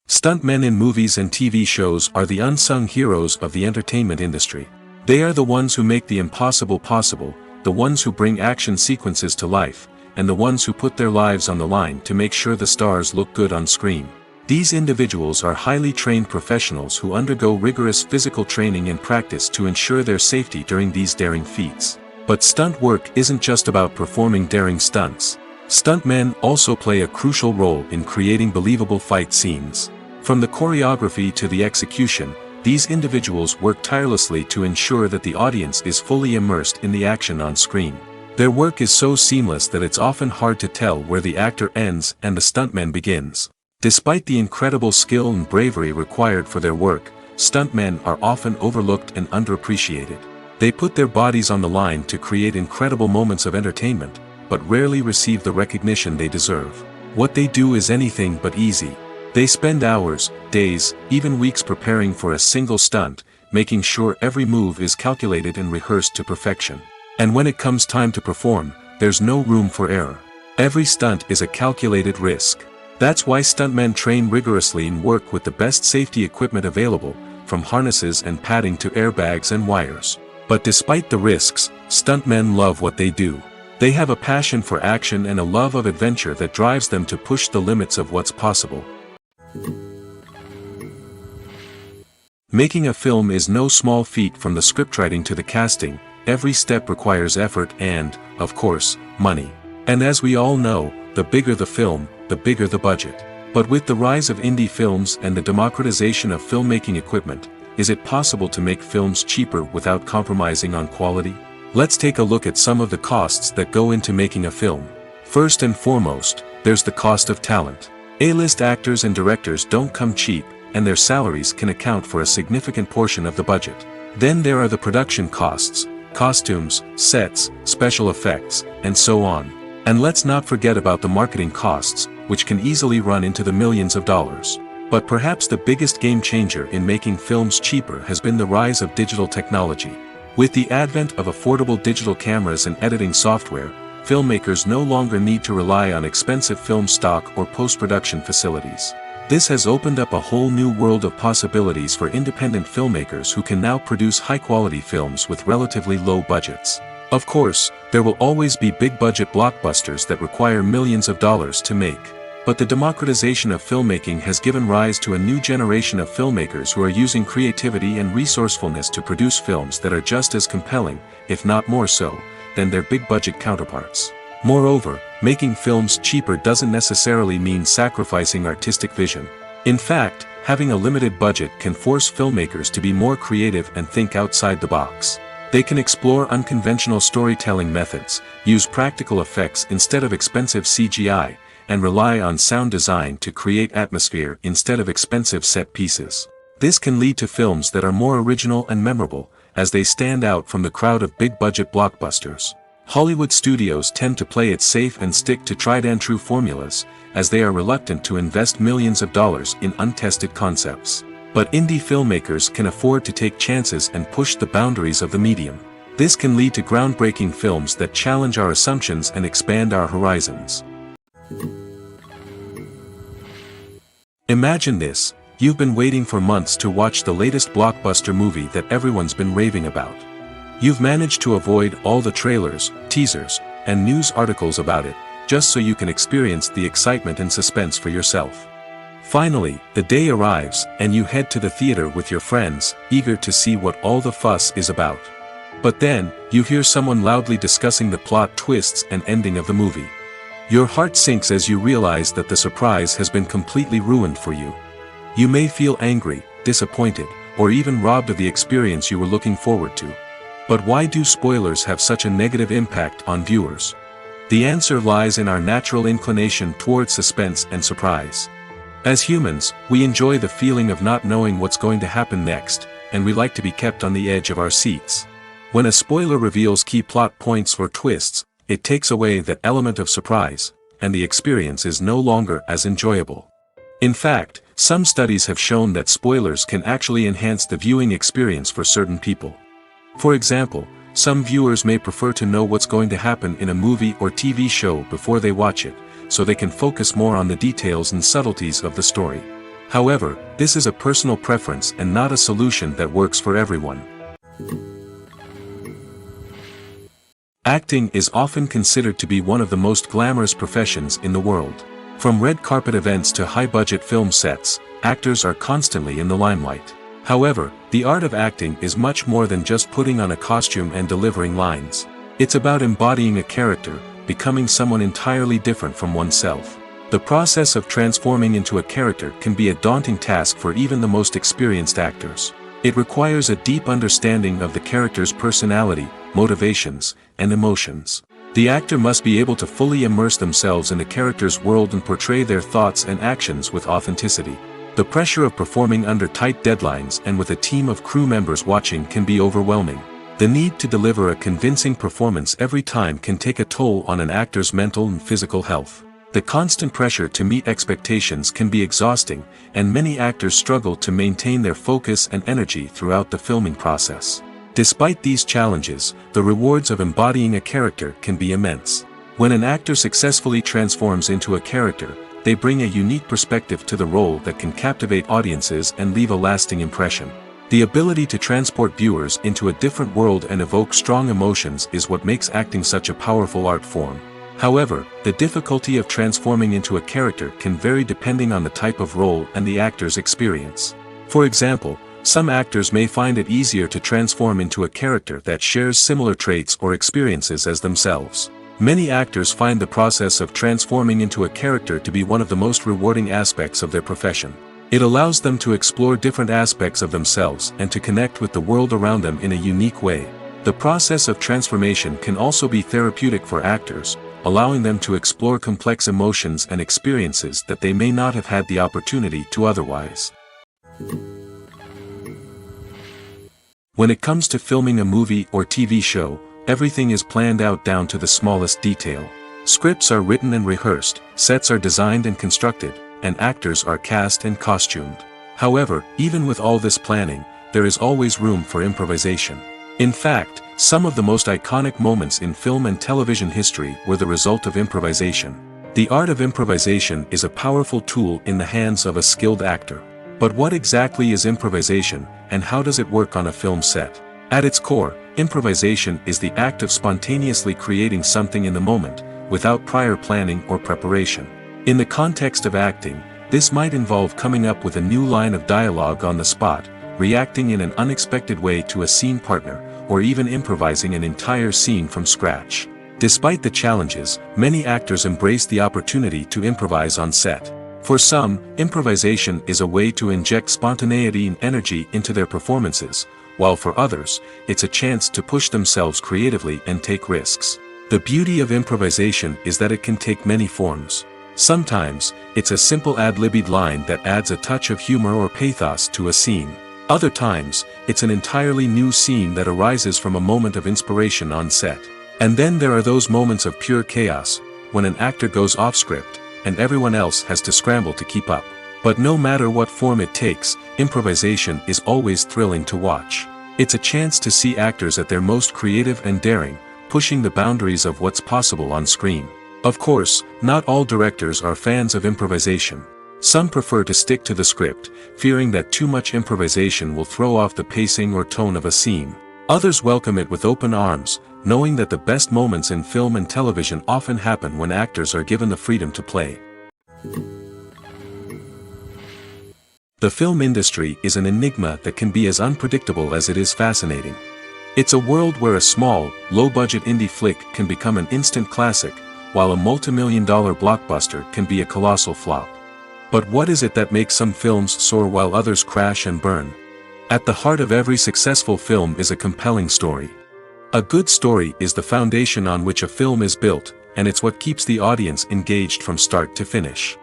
Stuntmen in movies and TV shows are the unsung heroes of the entertainment industry. They are the ones who make the impossible possible, the ones who bring action sequences to life, and the ones who put their lives on the line to make sure the stars look good on screen. These individuals are highly trained professionals who undergo rigorous physical training and practice to ensure their safety during these daring feats. But stunt work isn't just about performing daring stunts. Stuntmen also play a crucial role in creating believable fight scenes. From the choreography to the execution, these individuals work tirelessly to ensure that the audience is fully immersed in the action on screen. Their work is so seamless that it's often hard to tell where the actor ends and the stuntman begins. Despite the incredible skill and bravery required for their work, stuntmen are often overlooked and underappreciated. They put their bodies on the line to create incredible moments of entertainment, but rarely receive the recognition they deserve. What they do is anything but easy. They spend hours, days, even weeks preparing for a single stunt, making sure every move is calculated and rehearsed to perfection. And when it comes time to perform, there's no room for error. Every stunt is a calculated risk. That's why stuntmen train rigorously and work with the best safety equipment available, from harnesses and padding to airbags and wires. But despite the risks, stuntmen love what they do. They have a passion for action and a love of adventure that drives them to push the limits of what's possible. Making a film is no small feat. From the scriptwriting to the casting, every step requires effort and, of course, money. And as we all know, the bigger the film, the bigger the budget. But with the rise of indie films and the democratization of filmmaking equipment, is it possible to make films cheaper without compromising on quality? Let's take a look at some of the costs that go into making a film. First and foremost, there's the cost of talent. A-list actors and directors don't come cheap, and their salaries can account for a significant portion of the budget. Then there are the production costs, costumes, sets, special effects, and so on. And let's not forget about the marketing costs, which can easily run into the millions of dollars. But perhaps the biggest game changer in making films cheaper has been the rise of digital technology. With the advent of affordable digital cameras and editing software, filmmakers no longer need to rely on expensive film stock or post-production facilities. This has opened up a whole new world of possibilities for independent filmmakers who can now produce high-quality films with relatively low budgets. Of course, there will always be big-budget blockbusters that require millions of dollars to make. But the democratization of filmmaking has given rise to a new generation of filmmakers who are using creativity and resourcefulness to produce films that are just as compelling, if not more so, than their big-budget counterparts. Moreover, making films cheaper doesn't necessarily mean sacrificing artistic vision. In fact, having a limited budget can force filmmakers to be more creative and think outside the box. They can explore unconventional storytelling methods, use practical effects instead of expensive CGI, and rely on sound design to create atmosphere instead of expensive set pieces. This can lead to films that are more original and memorable, as they stand out from the crowd of big-budget blockbusters. Hollywood studios tend to play it safe and stick to tried-and-true formulas, as they are reluctant to invest millions of dollars in untested concepts. But indie filmmakers can afford to take chances and push the boundaries of the medium. This can lead to groundbreaking films that challenge our assumptions and expand our horizons. Imagine this: you've been waiting for months to watch the latest blockbuster movie that everyone's been raving about. You've managed to avoid all the trailers, teasers, and news articles about it, just so you can experience the excitement and suspense for yourself. Finally, the day arrives, and you head to the theater with your friends, eager to see what all the fuss is about. But then, you hear someone loudly discussing the plot twists and ending of the movie. Your heart sinks as you realize that the surprise has been completely ruined for you. You may feel angry, disappointed, or even robbed of the experience you were looking forward to. But why do spoilers have such a negative impact on viewers? The answer lies in our natural inclination towards suspense and surprise. As humans, we enjoy the feeling of not knowing what's going to happen next, and we like to be kept on the edge of our seats. When a spoiler reveals key plot points or twists, it takes away that element of surprise, and the experience is no longer as enjoyable. In fact, some studies have shown that spoilers can actually enhance the viewing experience for certain people. For example, some viewers may prefer to know what's going to happen in a movie or TV show before they watch it, so they can focus more on the details and subtleties of the story. However, this is a personal preference and not a solution that works for everyone. Acting is often considered to be one of the most glamorous professions in the world. From red carpet events to high-budget film sets, actors are constantly in the limelight. However, the art of acting is much more than just putting on a costume and delivering lines. It's about embodying a character, becoming someone entirely different from oneself. The process of transforming into a character can be a daunting task for even the most experienced actors. It requires a deep understanding of the character's personality, motivations, and emotions. The actor must be able to fully immerse themselves in the character's world and portray their thoughts and actions with authenticity. The pressure of performing under tight deadlines and with a team of crew members watching can be overwhelming. The need to deliver a convincing performance every time can take a toll on an actor's mental and physical health. The constant pressure to meet expectations can be exhausting, and many actors struggle to maintain their focus and energy throughout the filming process. Despite these challenges, the rewards of embodying a character can be immense. When an actor successfully transforms into a character, they bring a unique perspective to the role that can captivate audiences and leave a lasting impression. The ability to transport viewers into a different world and evoke strong emotions is what makes acting such a powerful art form. However, the difficulty of transforming into a character can vary depending on the type of role and the actor's experience. For example, some actors may find it easier to transform into a character that shares similar traits or experiences as themselves. Many actors find the process of transforming into a character to be one of the most rewarding aspects of their profession. It allows them to explore different aspects of themselves and to connect with the world around them in a unique way. The process of transformation can also be therapeutic for actors, allowing them to explore complex emotions and experiences that they may not have had the opportunity to otherwise. When it comes to filming a movie or TV show, everything is planned out down to the smallest detail. Scripts are written and rehearsed, sets are designed and constructed, and actors are cast and costumed. However, even with all this planning, there is always room for improvisation. In fact, some of the most iconic moments in film and television history were the result of improvisation. The art of improvisation is a powerful tool in the hands of a skilled actor. But what exactly is improvisation, and how does it work on a film set? At its core, improvisation is the act of spontaneously creating something in the moment, without prior planning or preparation. In the context of acting, this might involve coming up with a new line of dialogue on the spot, reacting in an unexpected way to a scene partner, or even improvising an entire scene from scratch. Despite the challenges, many actors embrace the opportunity to improvise on set. For some, improvisation is a way to inject spontaneity and energy into their performances, while for others, it's a chance to push themselves creatively and take risks. The beauty of improvisation is that it can take many forms. Sometimes, it's a simple ad-libbed line that adds a touch of humor or pathos to a scene. Other times, it's an entirely new scene that arises from a moment of inspiration on set. And then there are those moments of pure chaos, when an actor goes off script, and everyone else has to scramble to keep up. But no matter what form it takes, improvisation is always thrilling to watch. It's a chance to see actors at their most creative and daring, pushing the boundaries of what's possible on screen. Of course, not all directors are fans of improvisation. Some prefer to stick to the script, fearing that too much improvisation will throw off the pacing or tone of a scene. Others welcome it with open arms, knowing that the best moments in film and television often happen when actors are given the freedom to play. The film industry is an enigma that can be as unpredictable as it is fascinating. It's a world where a small, low-budget indie flick can become an instant classic, while a multi-million-dollar blockbuster can be a colossal flop. But what is it that makes some films soar while others crash and burn? At the heart of every successful film is a compelling story. A good story is the foundation on which a film is built, and it's what keeps the audience engaged from start to finish.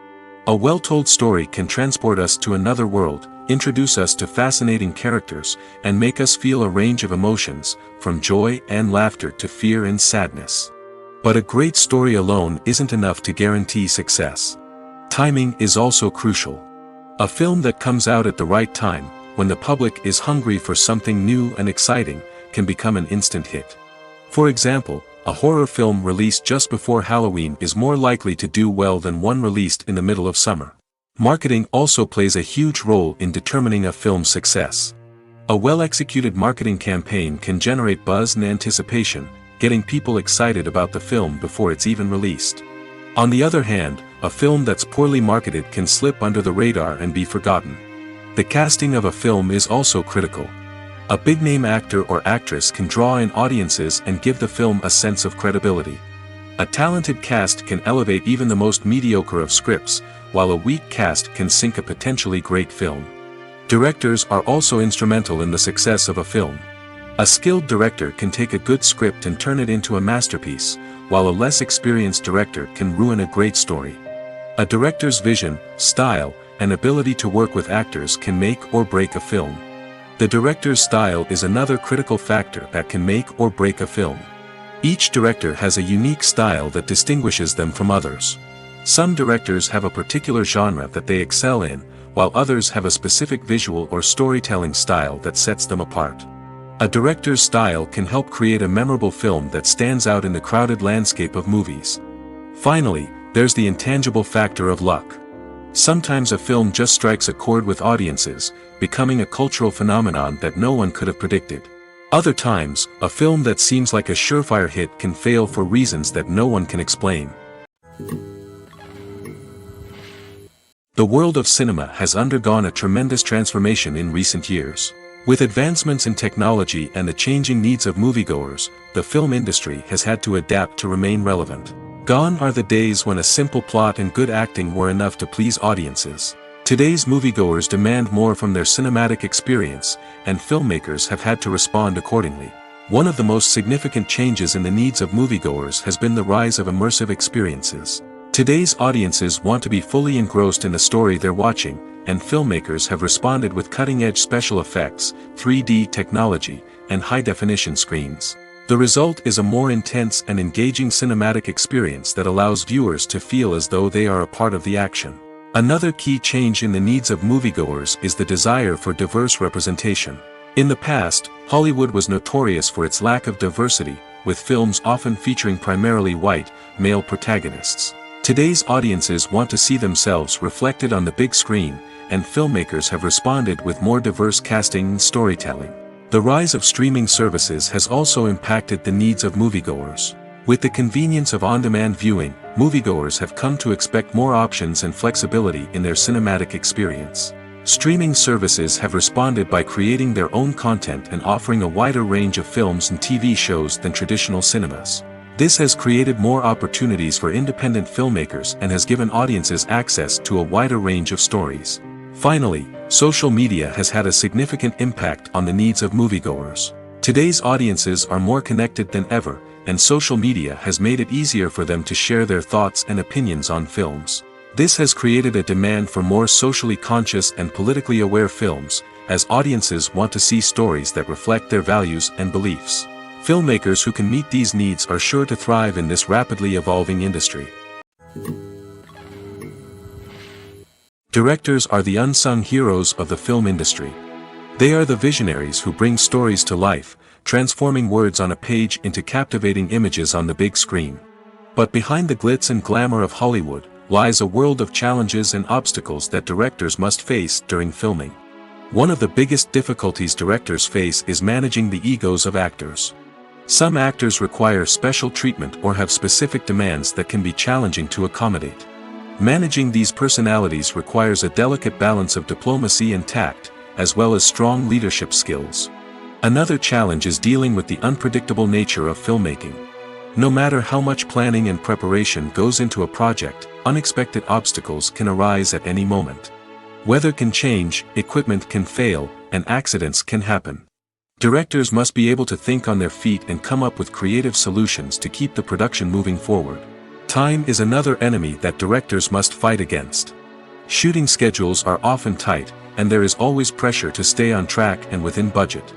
A well-told story can transport us to another world, introduce us to fascinating characters, and make us feel a range of emotions, from joy and laughter to fear and sadness. But a great story alone isn't enough to guarantee success. Timing is also crucial. A film that comes out at the right time, when the public is hungry for something new and exciting, can become an instant hit. For example, a horror film released just before Halloween is more likely to do well than one released in the middle of summer. Marketing also plays a huge role in determining a film's success. A well-executed marketing campaign can generate buzz and anticipation, getting people excited about the film before it's even released. On the other hand, a film that's poorly marketed can slip under the radar and be forgotten. The casting of a film is also critical. A big-name actor or actress can draw in audiences and give the film a sense of credibility. A talented cast can elevate even the most mediocre of scripts, while a weak cast can sink a potentially great film. Directors are also instrumental in the success of a film. A skilled director can take a good script and turn it into a masterpiece, while a less experienced director can ruin a great story. A director's vision, style, and ability to work with actors can make or break a film. The director's style is another critical factor that can make or break a film. Each director has a unique style that distinguishes them from others. Some directors have a particular genre that they excel in, while others have a specific visual or storytelling style that sets them apart. A director's style can help create a memorable film that stands out in the crowded landscape of movies. Finally, there's the intangible factor of luck. Sometimes a film just strikes a chord with audiences, becoming a cultural phenomenon that no one could have predicted. Other times, a film that seems like a surefire hit can fail for reasons that no one can explain. The world of cinema has undergone a tremendous transformation in recent years. With advancements in technology and the changing needs of moviegoers, the film industry has had to adapt to remain relevant. Gone are the days when a simple plot and good acting were enough to please audiences. Today's moviegoers demand more from their cinematic experience, and filmmakers have had to respond accordingly. One of the most significant changes in the needs of moviegoers has been the rise of immersive experiences. Today's audiences want to be fully engrossed in the story they're watching, and filmmakers have responded with cutting-edge special effects, 3D technology, and high-definition screens. The result is a more intense and engaging cinematic experience that allows viewers to feel as though they are a part of the action. Another key change in the needs of moviegoers is the desire for diverse representation. In the past, Hollywood was notorious for its lack of diversity, with films often featuring primarily white, male protagonists. Today's audiences want to see themselves reflected on the big screen, and filmmakers have responded with more diverse casting and storytelling. The rise of streaming services has also impacted the needs of moviegoers. With the convenience of on-demand viewing, moviegoers have come to expect more options and flexibility in their cinematic experience. Streaming services have responded by creating their own content and offering a wider range of films and TV shows than traditional cinemas. This has created more opportunities for independent filmmakers and has given audiences access to a wider range of stories. Finally, social media has had a significant impact on the needs of moviegoers. Today's audiences are more connected than ever, and social media has made it easier for them to share their thoughts and opinions on films. This has created a demand for more socially conscious and politically aware films, as audiences want to see stories that reflect their values and beliefs. Filmmakers who can meet these needs are sure to thrive in this rapidly evolving industry. Directors are the unsung heroes of the film industry. They are the visionaries who bring stories to life, transforming words on a page into captivating images on the big screen. But behind the glitz and glamour of Hollywood lies a world of challenges and obstacles that directors must face during filming. One of the biggest difficulties directors face is managing the egos of actors. Some actors require special treatment or have specific demands that can be challenging to accommodate. Managing these personalities requires a delicate balance of diplomacy and tact, as well as strong leadership skills. Another challenge is dealing with the unpredictable nature of filmmaking. No matter how much planning and preparation goes into a project, unexpected obstacles can arise at any moment. Weather can change, equipment can fail, and accidents can happen. Directors must be able to think on their feet and come up with creative solutions to keep the production moving forward. Time is another enemy that directors must fight against. Shooting schedules are often tight, and there is always pressure to stay on track and within budget.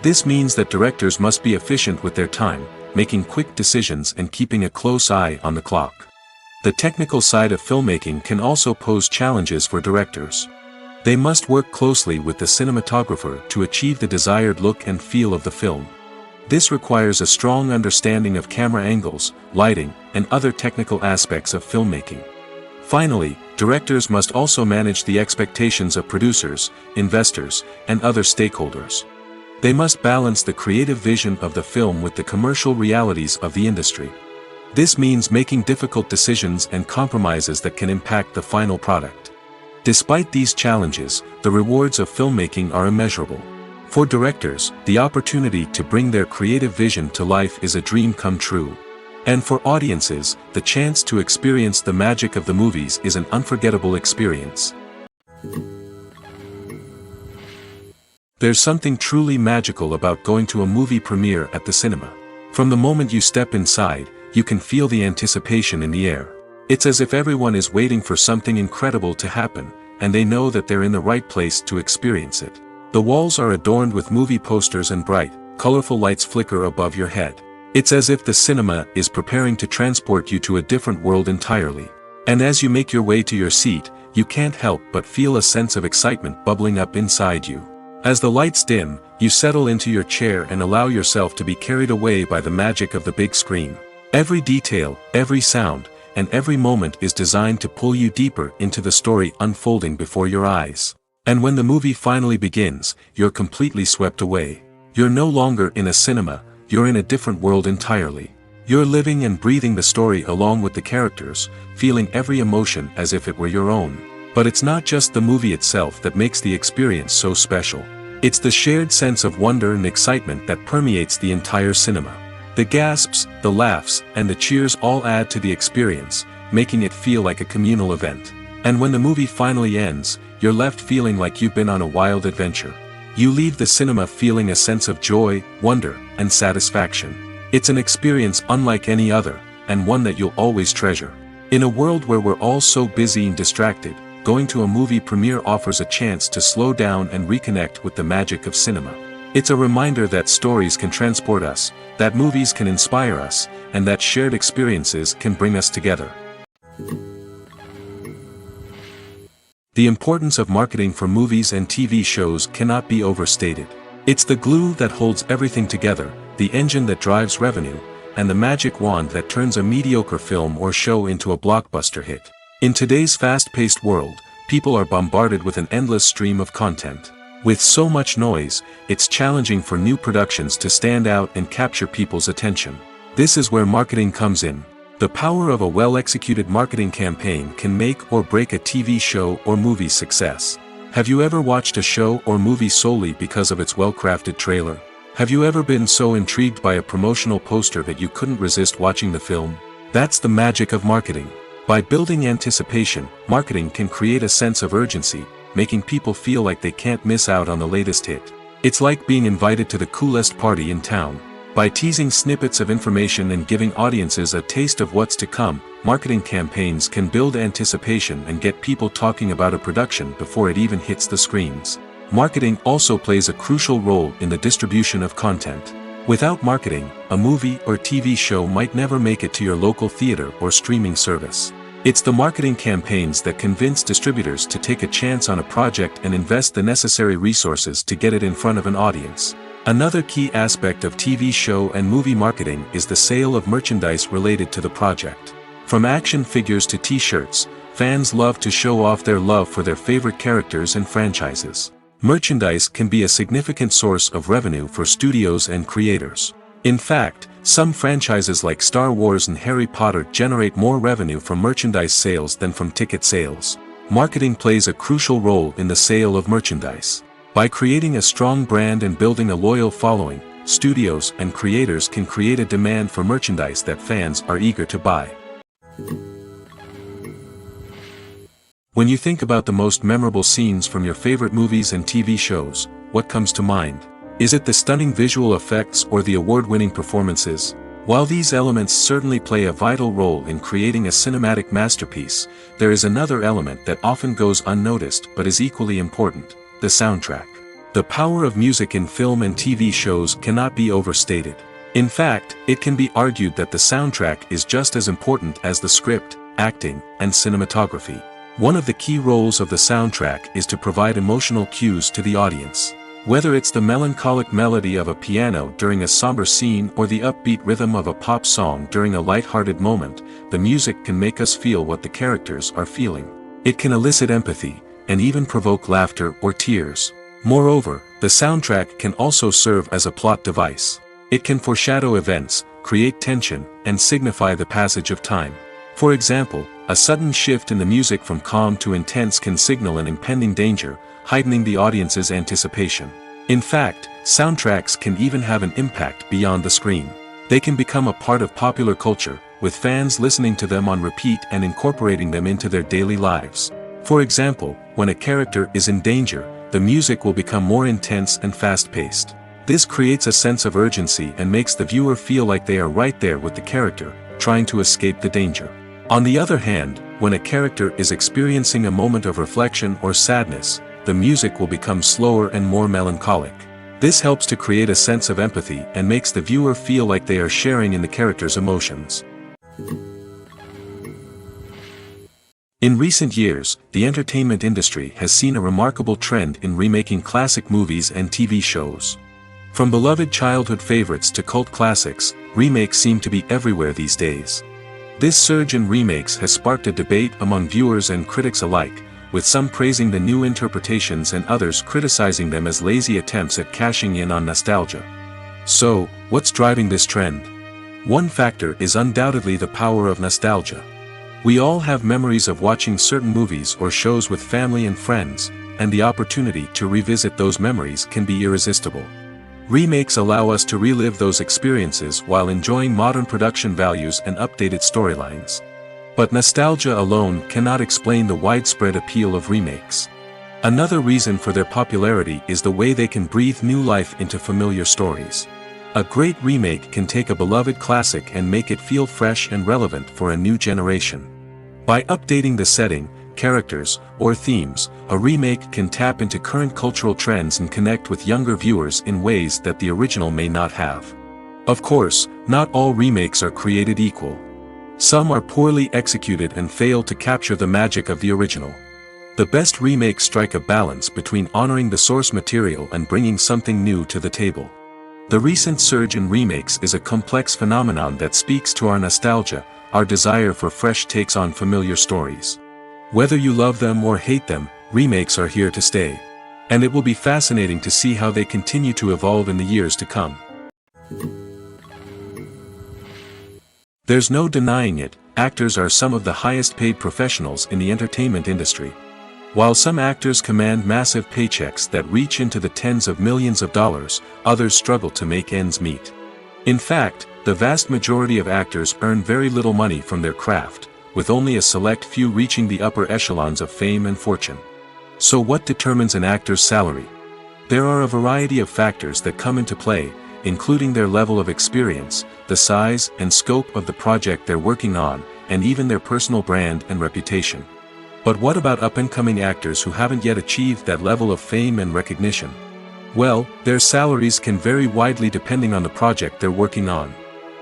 This means that directors must be efficient with their time, making quick decisions and keeping a close eye on the clock. The technical side of filmmaking can also pose challenges for directors. They must work closely with the cinematographer to achieve the desired look and feel of the film. This requires a strong understanding of camera angles, lighting, and other technical aspects of filmmaking. Finally, directors must also manage the expectations of producers, investors, and other stakeholders. They must balance the creative vision of the film with the commercial realities of the industry. This means making difficult decisions and compromises that can impact the final product. Despite these challenges, the rewards of filmmaking are immeasurable. For directors, the opportunity to bring their creative vision to life is a dream come true. And for audiences, the chance to experience the magic of the movies is an unforgettable experience. There's something truly magical about going to a movie premiere at the cinema. From the moment you step inside, you can feel the anticipation in the air. It's as if everyone is waiting for something incredible to happen, and they know that they're in the right place to experience it. The walls are adorned with movie posters and bright, colorful lights flicker above your head. It's as if the cinema is preparing to transport you to a different world entirely. And as you make your way to your seat, you can't help but feel a sense of excitement bubbling up inside you. As the lights dim, you settle into your chair and allow yourself to be carried away by the magic of the big screen. Every detail, every sound, and every moment is designed to pull you deeper into the story unfolding before your eyes. And when the movie finally begins, you're completely swept away. You're no longer in a cinema, you're in a different world entirely. You're living and breathing the story along with the characters, feeling every emotion as if it were your own. But it's not just the movie itself that makes the experience so special. It's the shared sense of wonder and excitement that permeates the entire cinema. The gasps, the laughs, and the cheers all add to the experience, making it feel like a communal event. And when the movie finally ends, you're left feeling like you've been on a wild adventure. You leave the cinema feeling a sense of joy, wonder, and satisfaction. It's an experience unlike any other, and one that you'll always treasure. In a world where we're all so busy and distracted, going to a movie premiere offers a chance to slow down and reconnect with the magic of cinema. It's a reminder that stories can transport us, that movies can inspire us, and that shared experiences can bring us together. The importance of marketing for movies and TV shows cannot be overstated. It's the glue that holds everything together, the engine that drives revenue, and the magic wand that turns a mediocre film or show into a blockbuster hit. In today's fast-paced world, people are bombarded with an endless stream of content. With so much noise, it's challenging for new productions to stand out and capture people's attention. This is where marketing comes in. The power of a well-executed marketing campaign can make or break a TV show or movie's success. Have you ever watched a show or movie solely because of its well-crafted trailer? Have you ever been so intrigued by a promotional poster that you couldn't resist watching the film? That's the magic of marketing. By building anticipation, marketing can create a sense of urgency, making people feel like they can't miss out on the latest hit. It's like being invited to the coolest party in town. By teasing snippets of information and giving audiences a taste of what's to come, marketing campaigns can build anticipation and get people talking about a production before it even hits the screens. Marketing also plays a crucial role in the distribution of content. Without marketing, a movie or TV show might never make it to your local theater or streaming service. It's the marketing campaigns that convince distributors to take a chance on a project and invest the necessary resources to get it in front of an audience. Another key aspect of TV show and movie marketing is the sale of merchandise related to the project. From action figures to t-shirts, fans love to show off their love for their favorite characters and franchises. Merchandise can be a significant source of revenue for studios and creators. In fact, some franchises like Star Wars and Harry Potter generate more revenue from merchandise sales than from ticket sales. Marketing plays a crucial role in the sale of merchandise. By creating a strong brand and building a loyal following, studios and creators can create a demand for merchandise that fans are eager to buy. When you think about the most memorable scenes from your favorite movies and TV shows, what comes to mind? Is it the stunning visual effects or the award-winning performances? While these elements certainly play a vital role in creating a cinematic masterpiece, there is another element that often goes unnoticed but is equally important: the soundtrack. The power of music in film and TV shows cannot be overstated. In fact, it can be argued that the soundtrack is just as important as the script, acting, and cinematography. One of the key roles of the soundtrack is to provide emotional cues to the audience. Whether it's the melancholic melody of a piano during a somber scene or the upbeat rhythm of a pop song during a light-hearted moment, the music can make us feel what the characters are feeling. It can elicit empathy, and even provoke laughter or tears. Moreover, the soundtrack can also serve as a plot device. It can foreshadow events, create tension, and signify the passage of time. For example, a sudden shift in the music from calm to intense can signal an impending danger, heightening the audience's anticipation. In fact, soundtracks can even have an impact beyond the screen. They can become a part of popular culture, with fans listening to them on repeat and incorporating them into their daily lives. For example, when a character is in danger, the music will become more intense and fast-paced. This creates a sense of urgency and makes the viewer feel like they are right there with the character, trying to escape the danger. On the other hand, when a character is experiencing a moment of reflection or sadness, the music will become slower and more melancholic. This helps to create a sense of empathy and makes the viewer feel like they are sharing in the character's emotions. In recent years, the entertainment industry has seen a remarkable trend in remaking classic movies and TV shows. From beloved childhood favorites to cult classics, remakes seem to be everywhere these days. This surge in remakes has sparked a debate among viewers and critics alike, with some praising the new interpretations and others criticizing them as lazy attempts at cashing in on nostalgia. So, what's driving this trend? One factor is undoubtedly the power of nostalgia. We all have memories of watching certain movies or shows with family and friends, and the opportunity to revisit those memories can be irresistible. Remakes allow us to relive those experiences while enjoying modern production values and updated storylines. But nostalgia alone cannot explain the widespread appeal of remakes. Another reason for their popularity is the way they can breathe new life into familiar stories. A great remake can take a beloved classic and make it feel fresh and relevant for a new generation. By updating the setting, characters, or themes, a remake can tap into current cultural trends and connect with younger viewers in ways that the original may not have. Of course, not all remakes are created equal. Some are poorly executed and fail to capture the magic of the original. The best remakes strike a balance between honoring the source material and bringing something new to the table. The recent surge in remakes is a complex phenomenon that speaks to our nostalgia, our desire for fresh takes on familiar stories. Whether you love them or hate them, remakes are here to stay. And it will be fascinating to see how they continue to evolve in the years to come. There's no denying it, actors are some of the highest paid professionals in the entertainment industry. While some actors command massive paychecks that reach into the tens of millions of dollars, others struggle to make ends meet. In fact, the vast majority of actors earn very little money from their craft, with only a select few reaching the upper echelons of fame and fortune. So what determines an actor's salary? There are a variety of factors that come into play, including their level of experience, the size and scope of the project they're working on, and even their personal brand and reputation. But what about up-and-coming actors who haven't yet achieved that level of fame and recognition? Well, their salaries can vary widely depending on the project they're working on.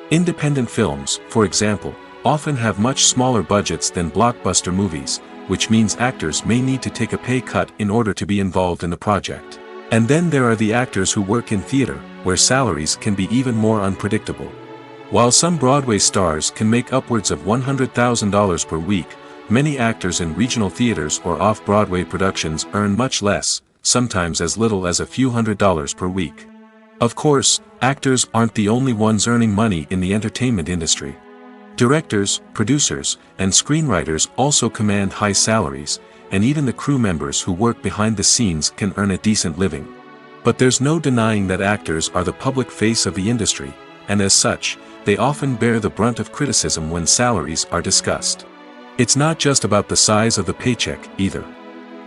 Independent films, for example, often have much smaller budgets than blockbuster movies, which means actors may need to take a pay cut in order to be involved in the project. And then there are the actors who work in theater, where salaries can be even more unpredictable. While some Broadway stars can make upwards of $100,000 per week, many actors in regional theaters or off-Broadway productions earn much less, sometimes as little as a few $100s per week. Of course, actors aren't the only ones earning money in the entertainment industry. Directors, producers, and screenwriters also command high salaries, and even the crew members who work behind the scenes can earn a decent living. But there's no denying that actors are the public face of the industry, and as such, they often bear the brunt of criticism when salaries are discussed. It's not just about the size of the paycheck, either.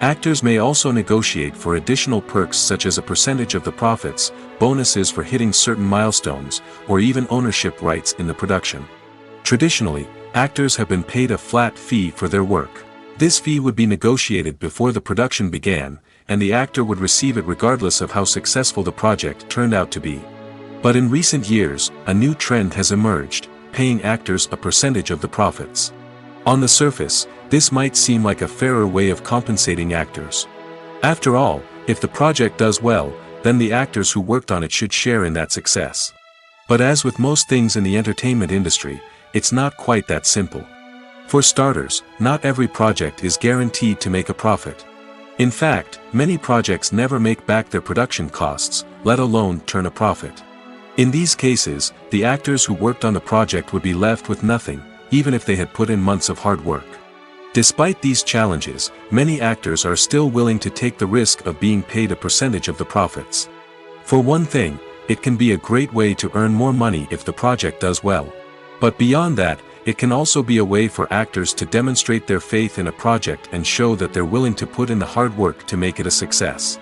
Actors may also negotiate for additional perks such as a percentage of the profits, bonuses for hitting certain milestones, or even ownership rights in the production. Traditionally, actors have been paid a flat fee for their work. This fee would be negotiated before the production began, and the actor would receive it regardless of how successful the project turned out to be. But in recent years, a new trend has emerged, paying actors a percentage of the profits. On the surface, this might seem like a fairer way of compensating actors. After all, if the project does well, then the actors who worked on it should share in that success. But as with most things in the entertainment industry, it's not quite that simple. For starters, not every project is guaranteed to make a profit. In fact, many projects never make back their production costs, let alone turn a profit. In these cases, the actors who worked on the project would be left with nothing, even if they had put in months of hard work. Despite these challenges, many actors are still willing to take the risk of being paid a percentage of the profits. For one thing, it can be a great way to earn more money if the project does well. But beyond that, it can also be a way for actors to demonstrate their faith in a project and show that they're willing to put in the hard work to make it a success.